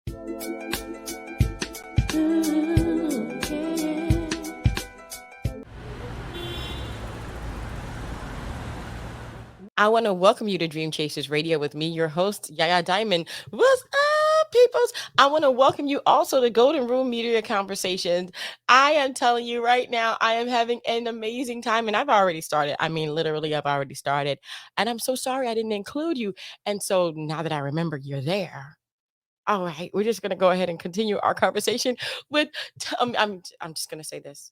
I want to welcome you to Dream Chasers Radio with me, your host, Yaya Diamond. What's up, peoples? I want to welcome you also to Golden Room Media Conversations. I am telling you right now, I am having an amazing time, and I've already started. I mean, literally, I've already started. And I'm so sorry I didn't include you. And so now that I remember you're there, all right, we're just going to go ahead and continue our conversation with, I'm just going to say this.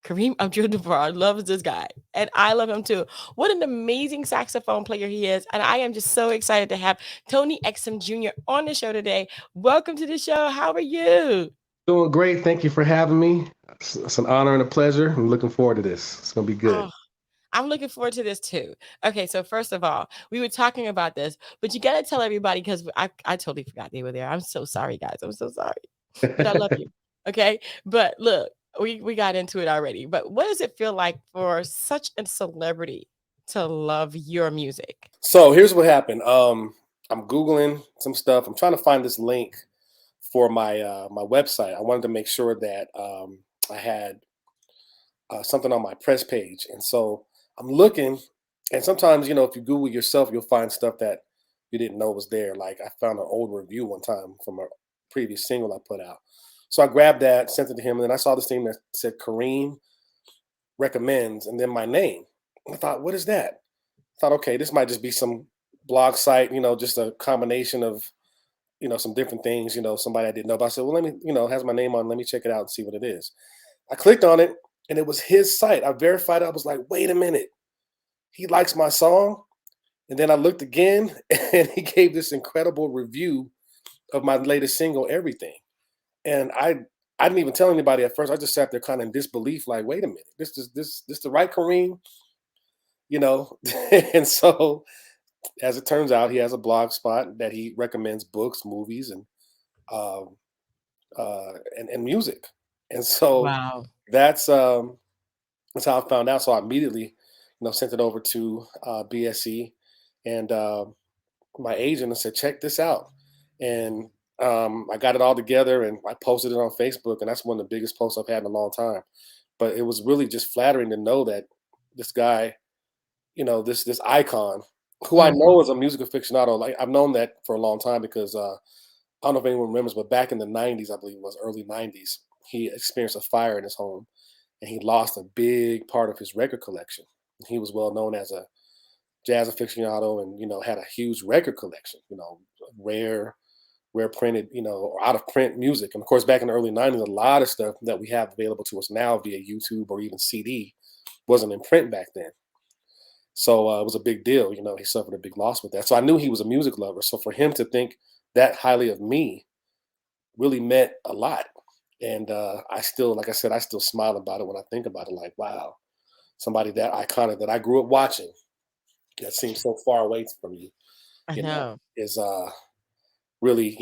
Kareem Abdul-Jabbar loves this guy, and I love him too. What an amazing saxophone player he is, and I am just so excited to have Tony Exum Jr. on the show today. Welcome to the show. How are you? Doing great. Thank you for having me. It's an honor and a pleasure. I'm looking forward to this. It's going to be good. Oh, I'm looking forward to this too. Okay, so first of all, we were talking about this, but you got to tell everybody because I totally forgot they were there. I'm so sorry, guys. I'm so sorry, but I love you. Okay, but look, we got into it already. But what does it feel like for such a celebrity to love your music? So here's what happened. I'm Googling some stuff. I'm trying to find this link for my website. I wanted to make sure that I had something on my press page, and so I'm looking. And sometimes, if you Google yourself, you'll find stuff that you didn't know was there. Like I found an old review one time from a previous single I put out. So I grabbed that, sent it to him, and then I saw this thing that said Kareem recommends, and then my name. I thought, what is that? I thought, okay, this might just be some blog site, just a combination of, some different things, somebody I didn't know about. I said, well, let me, it has my name on, let me check it out and see what it is. I clicked on it and it was his site. I verified it. I was like, wait a minute, he likes my song. And then I looked again and he gave this incredible review of my latest single, Everything. And I didn't even tell anybody at first. I just sat there kind of in disbelief, like, wait a minute, this the right Kareem, and so as it turns out, he has a blog spot that he recommends books, movies, and um, and music. And so Wow. that's that's how I found out. So I immediately, sent it over to BSE and my agent and said, check this out. And I got it all together and I posted it on Facebook, and that's one of the biggest posts I've had in a long time. But it was really just flattering to know that this guy, this icon, who I Mhm. know is a musical aficionado. Like I've known that for a long time because I don't know if anyone remembers, but back in the '90s, I believe it was early '90s, he experienced a fire in his home, and he lost a big part of his record collection. He was well known as a jazz aficionado, and had a huge record collection. Rare, rare printed, or out of print music. And of course, back in the early '90s, a lot of stuff that we have available to us now via YouTube or even CD wasn't in print back then. So it was a big deal. He suffered a big loss with that. So I knew he was a music lover. So for him to think that highly of me really meant a lot. And I still, like I said, I still smile about it when I think about it. Like, wow, somebody that iconic that I grew up watching that seems so far away from you, I know. is really,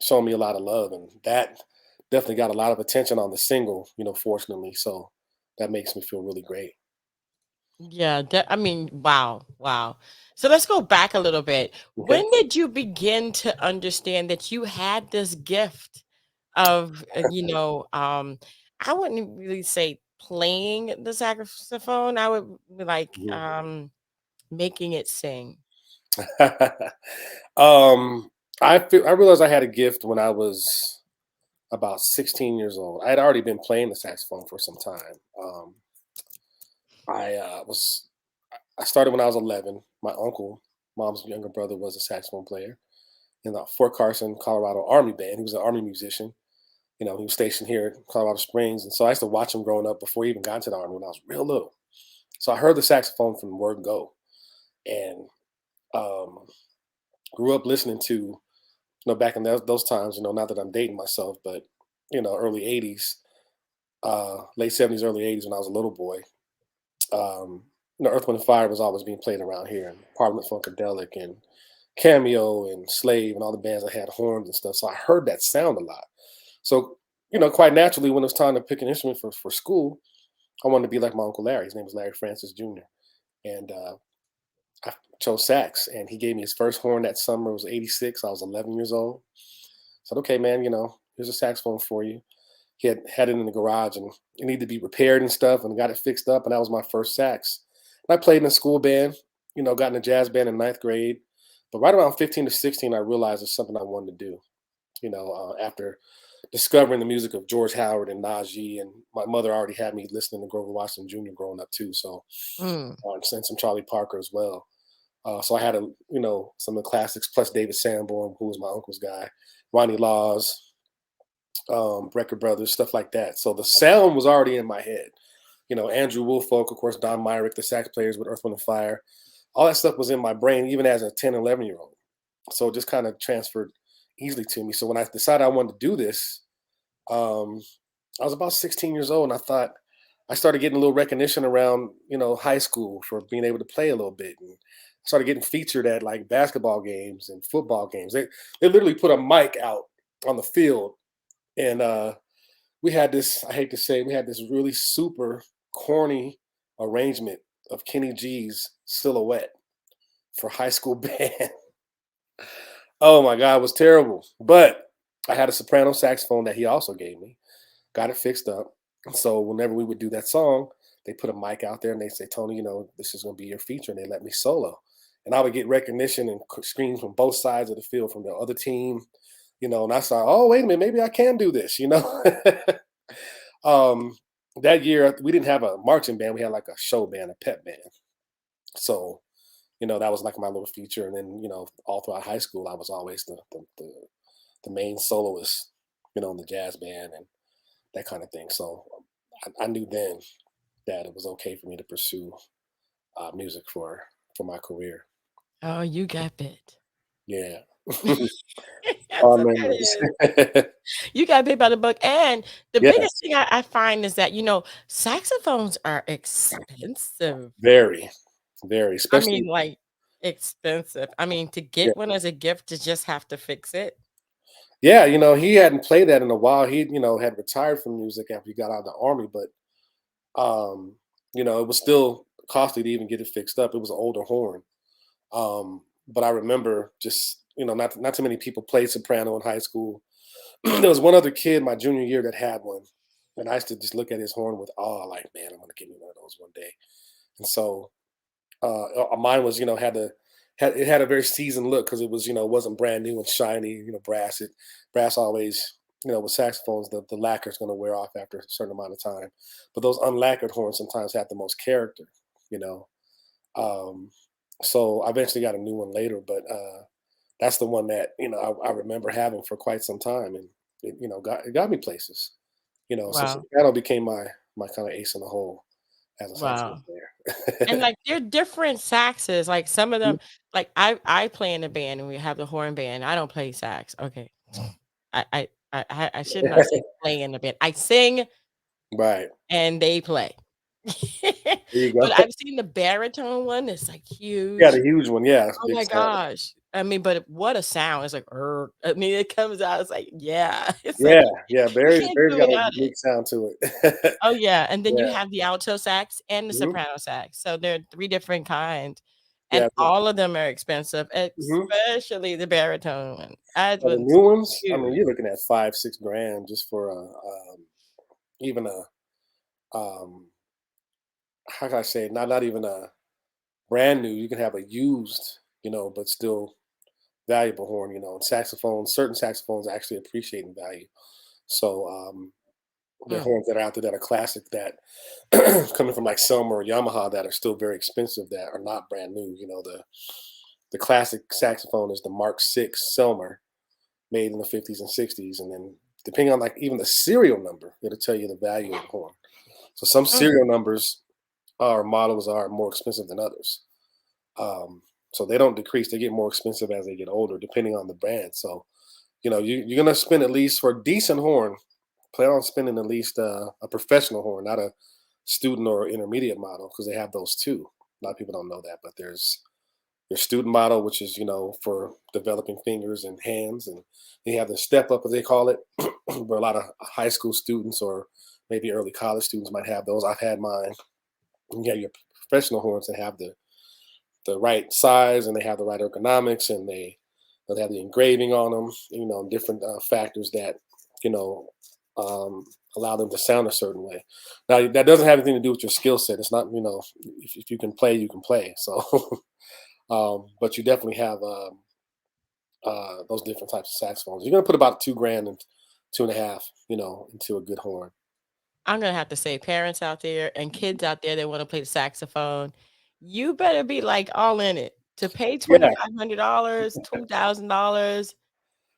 showing me a lot of love. And that definitely got a lot of attention on the single, fortunately. So that makes me feel really great. Yeah, I mean, wow, wow. So let's go back a little bit. Okay. When did you begin to understand that you had this gift of, I wouldn't really say playing the saxophone. I would be like making it sing. um, I realized I had a gift when I was about 16 years old. I had already been playing the saxophone for some time. I was I started when I was 11. My uncle, mom's younger brother, was a saxophone player in the Fort Carson, Colorado Army band. He was an Army musician. He was stationed here in Colorado Springs, and so I used to watch him growing up before he even got into the Army when I was real little. So I heard the saxophone from word go, and um, grew up listening to back in those times. Not that I'm dating myself, but early '80s, late '70s, early '80s when I was a little boy. Um, Earth, Wind, and Fire was always being played around here, and Parliament-Funkadelic and Cameo and Slave and all the bands that had horns and stuff. So I heard that sound a lot. So, quite naturally, when it was time to pick an instrument for school, I wanted to be like my Uncle Larry. His name was Larry Francis Jr. And I chose sax, and he gave me his first horn that summer. It was '86. I was 11 years old. said, okay, man, here's a saxophone for you. He had it in the garage and it needed to be repaired and stuff, and got it fixed up. And that was my first sax. And I played in a school band, got in a jazz band in ninth grade. But right around 15 to 16, I realized it's something I wanted to do. After discovering the music of George Howard and Najee, and my mother already had me listening to Grover Washington Jr. growing up too. So, Mm. and some Charlie Parker as well. So I had some of the classics plus David Sanborn, who was my uncle's guy, Ronnie Laws, Record Brothers, stuff like that. So the sound was already in my head. Andrew Woolfolk, of course, Don Myrick, the sax players with Earth, Wind and Fire. All that stuff was in my brain, even as a 10, 11-year-old. So it just kind of transferred easily to me. So when I decided I wanted to do this, I was about 16 years old, and I started getting a little recognition around, high school for being able to play a little bit. And I started getting featured at like basketball games and football games. They literally put a mic out on the field, and we had this, I hate to say, we had this really super corny arrangement of Kenny G's Silhouette for high school band. Oh my God, it was terrible. But I had a soprano saxophone that he also gave me, got it fixed up. So whenever we would do that song, they put a mic out there and they say, Tony, this is going to be your feature. And they let me solo. And I would get recognition and screams from both sides of the field from the other team, and I saw, oh, wait a minute, maybe I can do this, That year, we didn't have a marching band. We had like a show band, a pep band. So, that was like my little feature. And then, all throughout high school, I was always the main soloist, in the jazz band and that kind of thing. So I knew then that it was okay for me to pursue music for my career. Oh, you got bit. Yeah. That's Oh, what that is. memories. You got bit by the book. And the biggest Yes, thing I find is that, saxophones are expensive. very, very, I especially mean, like, expensive. I mean, to yeah. get one as a gift to just have to fix it. Yeah, he hadn't played that in a while. He, had retired from music after he got out of the army, but it was still costly to even get it fixed up. It was an older horn. But I remember just, not too many people played soprano in high school. There was one other kid my junior year that had one. And I used to just look at his horn with awe, like, man, I'm gonna give me one of those one day. And so mine was, it had a very seasoned look because it was, it wasn't brand new and shiny, brass always, with saxophones, the lacquer is going to wear off after a certain amount of time. But those unlacquered horns sometimes have the most character, you know. Um, so I eventually got a new one later, but that's the one that, I remember having for quite some time, and it got me places, so Wow. soprano became my kind of ace in the hole as a saxophone Wow. And, player. like, they're different saxes, like, some of them like, I play in a band, and we have the horn band. I don't play sax, okay. I should not say play in the band. I sing Right. and they play. There you go. But I've seen the baritone one, it's, like, Yeah, huge. the huge one. Yeah, Oh big my sound. gosh. I mean, but what a sound. It's like, I mean, it comes out, it's like, yeah. It's like, Yeah, yeah. you Barry's can't Barry's do got a without it. unique sound to it. Oh, yeah, and then you Yeah. have the alto sax and the Mhm. soprano sax, so there are 3 different kinds, and Yeah. all of them are expensive, Mhm. especially the baritone one. That The one's new ones, I mean, huge. you're looking at 5, 6 grand just for even how can I say it? Not even a brand new. You can have a used, but still valuable horn. And saxophones, certain saxophones actually appreciate in value. So there are Mm, horns that are out there that are classic that coming from like Selmer or Yamaha that are still very expensive that are not brand new. The classic saxophone is the Mark Six Selmer, made in the 50s and 60s, and then depending on like even the serial number, it'll tell you the value of the horn. So some mm, serial numbers or models are more expensive than others. So they don't decrease; they get more expensive as they get older, depending on the brand. So you're gonna spend at least for a decent horn. Plan on spending at least a professional horn, not a student or intermediate model, because they have those too. A lot of people don't know that, but there's your student model, which is for developing fingers and hands, and you have the step up, as they call it, where a lot of high school students or maybe early college students might have those. I've had mine. And you have your professional horns that have the right size and they have the right ergonomics and they They have the engraving on them, different factors that, you know, um, allow them to sound a certain way. Now, that doesn't have anything to do with your skill set. It's not, if you can play, you can play. So, but you definitely have those different types of saxophones. You're going to put about 2 grand and two and a half, into a good horn. I'm gonna have to say, parents out there and kids out there that want to play the saxophone, you better be like all in it. To pay Yeah, $2,500, $2,000,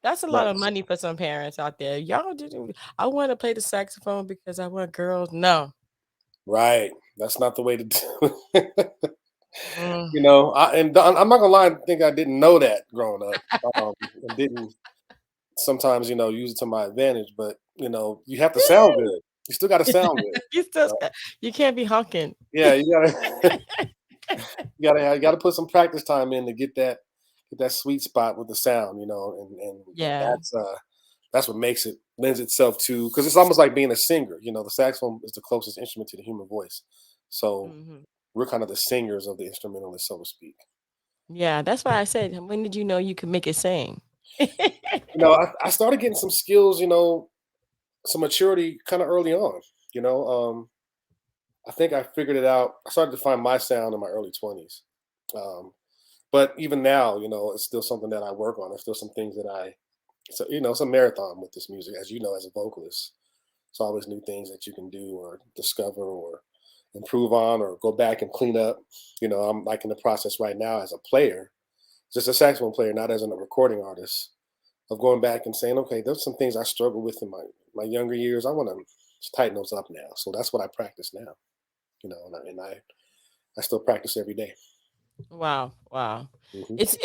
that's a lot of right, money for some parents out there. Y'all do. I want to play the saxophone because I want girls. No. right. That's not the way to do it. Mm. I'm not gonna lie. I think I didn't know that growing up, and didn't sometimes use it to my advantage. But you have to sound good. You still got to sound good. You still, Uh, you can't be honking. yeah, you gotta you gotta put some practice time in to get that sweet spot with the sound. And Yeah. that's what makes it lends itself to, because it's almost like being a singer. The saxophone is the closest instrument to the human voice, so Hmm. we're kind of the singers of the instrumentalist, so to speak. Yeah, that's why I said, when did you know you could make it sing? I started getting some skills, some maturity kind of early on. You know, I think I figured it out. I started to find my sound in my early 20s. Um, but even now, it's still something that I work on. There's still some things that it's a marathon with this music, as you know, as a vocalist. It's always new things that you can do or discover or improve on or go back and clean up. I'm like in the process right now as a player, just a saxophone player, not as a recording artist, of going back and saying, okay, there's some things I struggled with in my younger years. I want to tighten those up now. So that's what I practice now. And I still practice every day. Wow, wow. Hmm. It's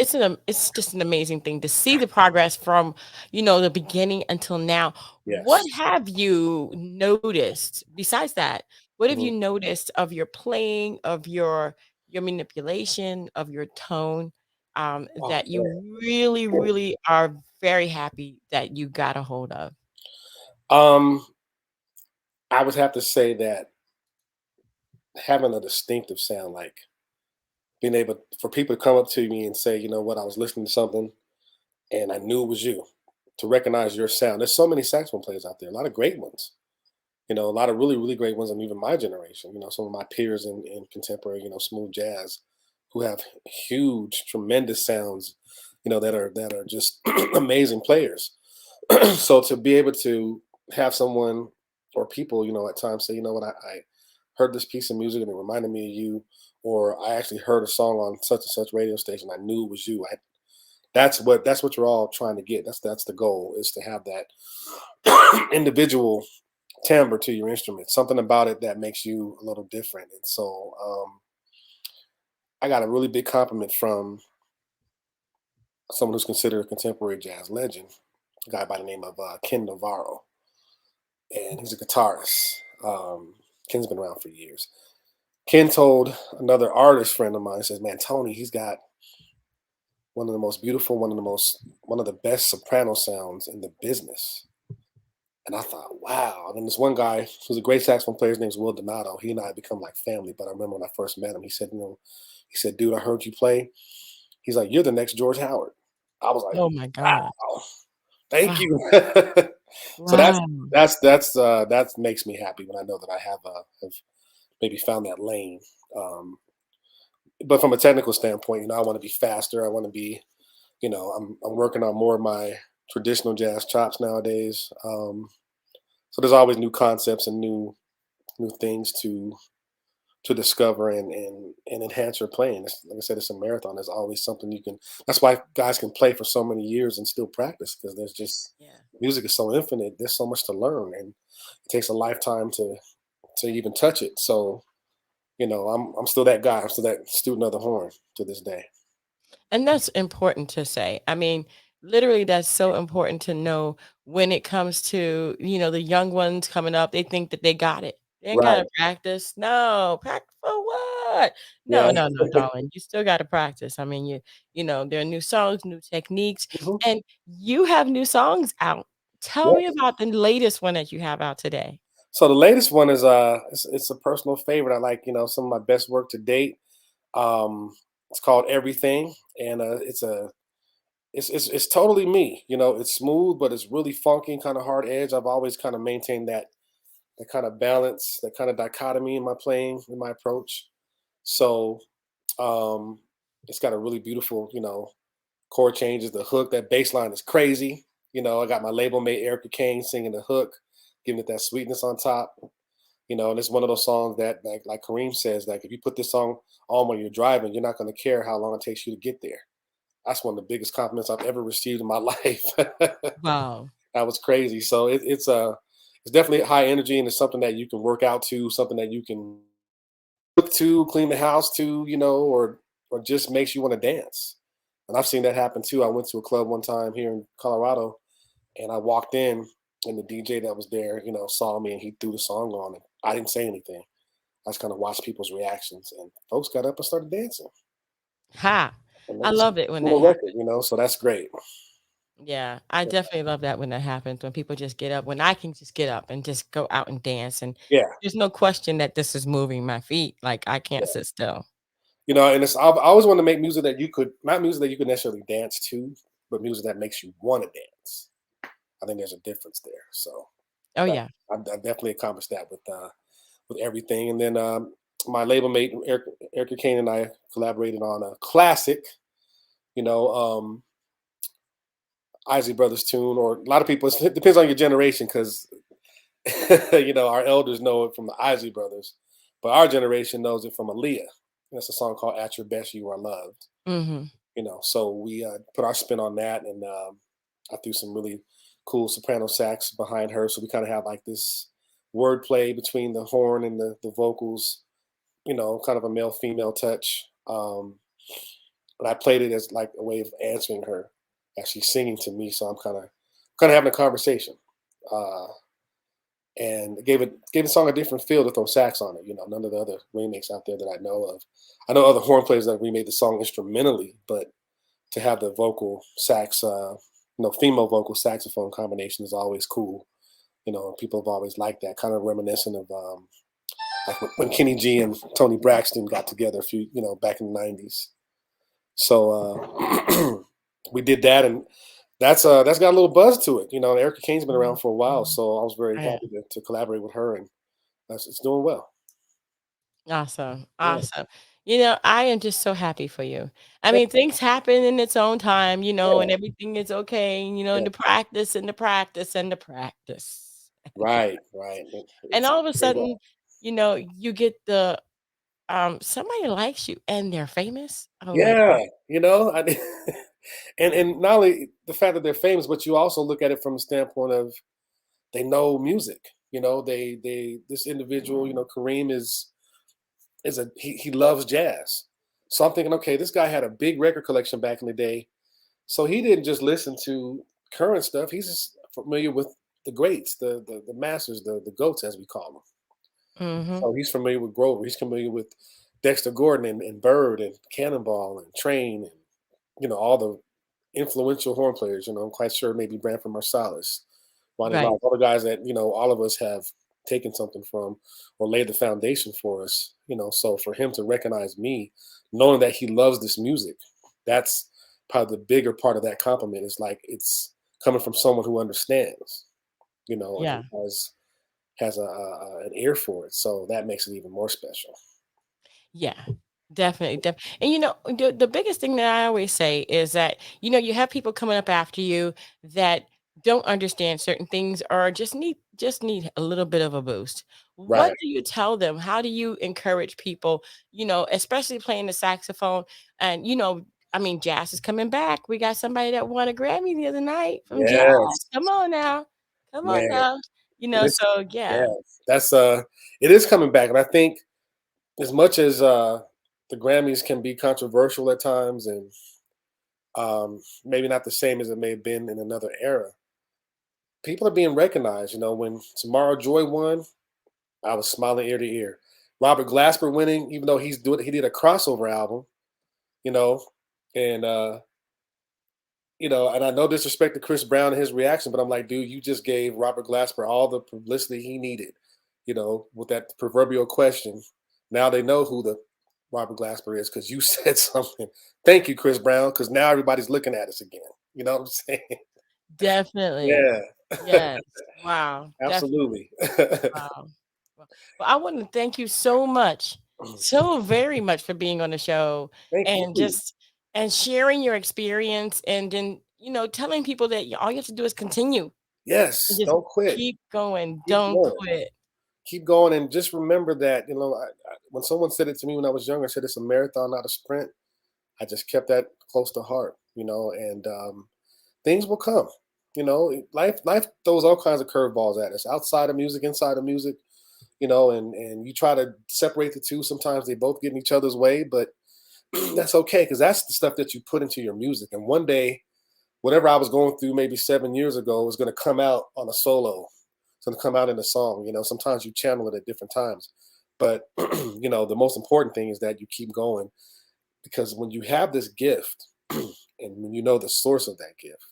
just an amazing thing to see the progress from, the beginning until now. What Yes. have you noticed besides that? What have Hmm. you noticed of your playing, of your manipulation, of your tone, Oh that man. you really, really are very happy that you got a hold of? Um, I would have to say that having a distinctive sound, like being able for people to come up to me and say, you know what, I was listening to something and I knew it was you. To recognize your sound. There's so many saxophone players out there, a lot of great ones. A lot of really, really great ones, and even my generation. Some of my peers in contemporary, smooth jazz, who have huge, tremendous sounds. That are just amazing players. So to be able to have someone or people, at times say, you know what, I heard this piece of music and it reminded me of you, or I actually heard a song on such and such radio station. I knew it was you. That's what you're all trying to get. That's the goal, is to have that individual timbre to your instrument, something about it that makes you a little different. And so I got a really big compliment from someone who's considered a contemporary jazz legend, a guy by the name of Ken Navarro, and he's a guitarist. Ken's been around for years. Ken told another artist friend of mine, says, "Man, Tony, he's got one of the most beautiful, one of the best soprano sounds in the business." And I thought, wow. And then this one guy who's a great saxophone player, his name's Will Donato. He and I had become like family. But I remember when I first met him, he said, dude, I heard you play. He's like, you're the next George Howard. I was like, Oh my God. wow, thank Wow. you. So that's Wow. that makes me happy when I know that I have maybe found that lane. Um, but from a technical standpoint, I want to be faster. I want to be, I'm working on more of my traditional jazz chops nowadays. So there's always new concepts and new things to discover and enhance your playing. Like I said, it's a marathon. There's always something you can. That's why guys can play for so many years and still practice, because there's just Yeah. music is so infinite. There's so much to learn, and it takes a lifetime to even touch it. So I'm still that guy. I'm still that student of the horn to this day. And that's important to say. I mean, literally, that's so important to know when it comes to, the young ones coming up. They think that they got it. They ain't got Right. to practice. No, practice for what? No, Yeah. no, no, darling. You still got to practice. I mean, there are new songs, new techniques, Mhm. and you have new songs out. Tell me Yes. about the latest one that you have out today. So the latest one is it's a personal favorite. I like some of my best work to date. It's called Everything, and it's totally me. It's smooth, but it's really funky and kind of hard edge. I've always kind of maintained that kind of balance, that kind of dichotomy in my playing, in my approach. So um, it's got a really beautiful, chord changes. The hook, that bass line is crazy. I got my label mate Erica Kane singing the hook, giving it that sweetness on top. And it's one of those songs that, like Kareem says, like if you put this song on when you're driving, you're not going to care how long it takes you to get there. That's one of the biggest compliments I've ever received in my life. Wow. That was crazy. So it's definitely high energy, and it's something that you can work out to, something that you can cook to, clean the house to, or just makes you want to dance. And I've seen that happen too. I went to a club one time here in Colorado, and I walked in, and the DJ that was there, saw me, and he threw the song on, and I didn't say anything. I just kind of watched people's reactions, and folks got up and started dancing, Ha. and I it's love it when on the that record, happens. so that's great. Yeah, I definitely love that when that happens, when people just get up, when I can just get up and just go out and dance, and Yeah, there's no question that this is moving my feet, like, I can't yeah. sit still. And I always want to make music that you could, not music that you could necessarily dance to, but music that makes you want to dance. I think there's a difference there. So Oh, that, yeah. I definitely accomplished that with everything. And then my label mate Erica Kane and I collaborated on a classic, you know, um, Isley Brothers tune, or a lot of people. It depends on your generation, because our elders know it from the Isley Brothers, but our generation knows it from Aaliyah. That's a song called "At Your Best, You Are Loved." Mhm. So we put our spin on that, and I threw some really cool soprano sax behind her, so we kind of have like this wordplay between the horn and the vocals, kind of a male female touch. And I played it as like a way of answering her as she's singing to me, so I'm kind of having a conversation. Uh, and gave the song a different feel to throw sax on it. None of the other remakes out there that I know of. I know other horn players that remade the song instrumentally, but to have the vocal sax, female vocal saxophone combination is always cool. People have always liked that, kind of reminiscent of like when Kenny G and Tony Braxton got together a few, back in the '90s. So we did that, and that's got a little buzz to it. Erica Kane's been around for a while, so I was very Yeah. happy to collaborate with her, and it's doing well. Awesome, Yeah, awesome. I am just so happy for you. I yeah, mean, things happen in its own time, and yeah, everything is okay, yeah. and the practice and the practice and the practice. Right, right. And It's all of a paid off. sudden, you get the somebody likes you and they're famous. Oh my Yeah, god. I and not only the fact that they're famous, but you also look at it from the standpoint of they know music. They this individual, Kareem is he loves jazz. So I'm thinking, okay, this guy had a big record collection back in the day. So he didn't just listen to current stuff. He's just familiar with the greats, the masters, the goats as we call them. Mhm. So he's familiar with Grover. He's familiar with Dexter Gordon and Bird and Cannonball and Train and all the influential horn players. I'm quite sure maybe Branford Marsalis, Ronnie Right. Lott, other guys that all of us have taken something from or laid the foundation for us. So for him to recognize me, knowing that he loves this music, that's probably the bigger part of that compliment. Is like it's coming from someone who understands, and Yeah. who has an ear for it. So that makes it even more special. Yeah, definitely, and the biggest thing that I always say is that you have people coming up after you that don't understand certain things or just need a little bit of a boost. What Right. do you tell them? How do you encourage people? Especially playing the saxophone, and I mean, jazz is coming back. We got somebody that won a Grammy the other night from jazz. Yes, Come on now, come on man. now. It is. So yeah, Yeah, that's it is coming back, and I think as much as the Grammys can be controversial at times, and maybe not the same as it may have been in another era, people are being recognized. When Tomorrow Joy won, I was smiling ear to ear. Robert Glasper winning, even though he did a crossover album, you know, and and I no disrespect to Chris Brown and his reaction, but I'm like, dude, you just gave Robert Glasper all the publicity he needed, with that proverbial question. Now they know who the Robert Glasper is because you said something. Thank you, Chris Brown, because now everybody's looking at us again. You know what I'm saying? Definitely. Yeah, Yes. Wow. Definitely. absolutely. Wow. Well, I want to thank you so much, so very much for being on the show Thank and you. just and sharing your experience and then, telling people that all you have to do is continue and Yes, just don't quit. keep going. Keep Don't going. quit. Keep going, and just remember that when someone said it to me when I was younger, said it's a marathon, not a sprint. I just kept that close to heart, and things will come. Life throws all kinds of curveballs at us, outside of music, inside of music. And you try to separate the two. Sometimes they both get in each other's way, but that's okay because that's the stuff that you put into your music. And one day, whatever I was going through maybe 7 years ago is going to come out on a solo. It's going to come out in a song. Sometimes you channel it at different times, but the most important thing is that you keep going, because when you have this gift and when you know the source of that gift,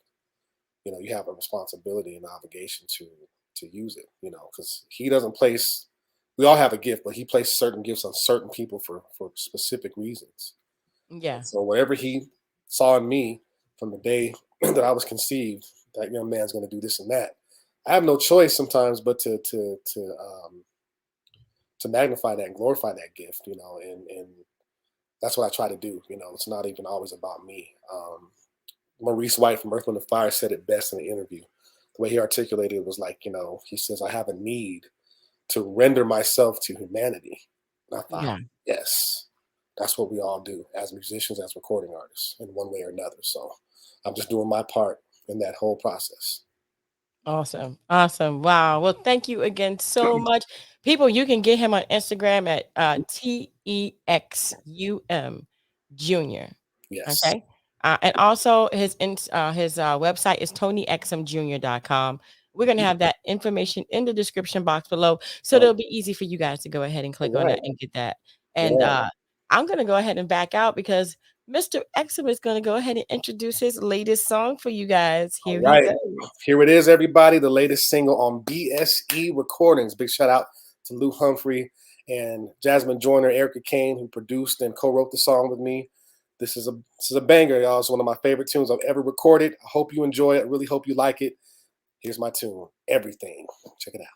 you have a responsibility and obligation to use it. Because he doesn't place. We all have a gift, but he placed certain gifts on certain people for specific reasons. And Yeah. so whatever he saw in me from the day that I was conceived, that young man's going to do this and that. I have no choice sometimes but to magnify that and glorify that gift, and that's what I try to do. It's not even always about me. Maurice White from Earth, Wind and Fire said it best in the interview. The way he articulated it was like, he says, I have a need to render myself to humanity. And I thought, Yeah. yes, that's what we all do as musicians, as recording artists, in one way or another. So I'm just doing my part in that whole process. Awesome. Awesome. Wow. Well, thank you again so much. People, you can get him on Instagram at TEXUM Junior. Yes. Okay. And also his website is TonyExumJr.com. We're going to have that information in the description box below. So All it'll be easy for you guys to go ahead and click on right. that and get that. And Yeah. I'm going to go ahead and back out because Mr. Exum is going to go ahead and introduce his latest song for you guys. All Here he right. goes. Here it is, everybody. The latest single on BSE Recordings. Big shout out to Lou Humphrey and Jasmine Joyner, Erica Kane, who produced and co-wrote the song with me. This is a banger, y'all. It's one of my favorite tunes I've ever recorded. I hope you enjoy it. I really hope you like it. Here's my tune, Everything. Check it out.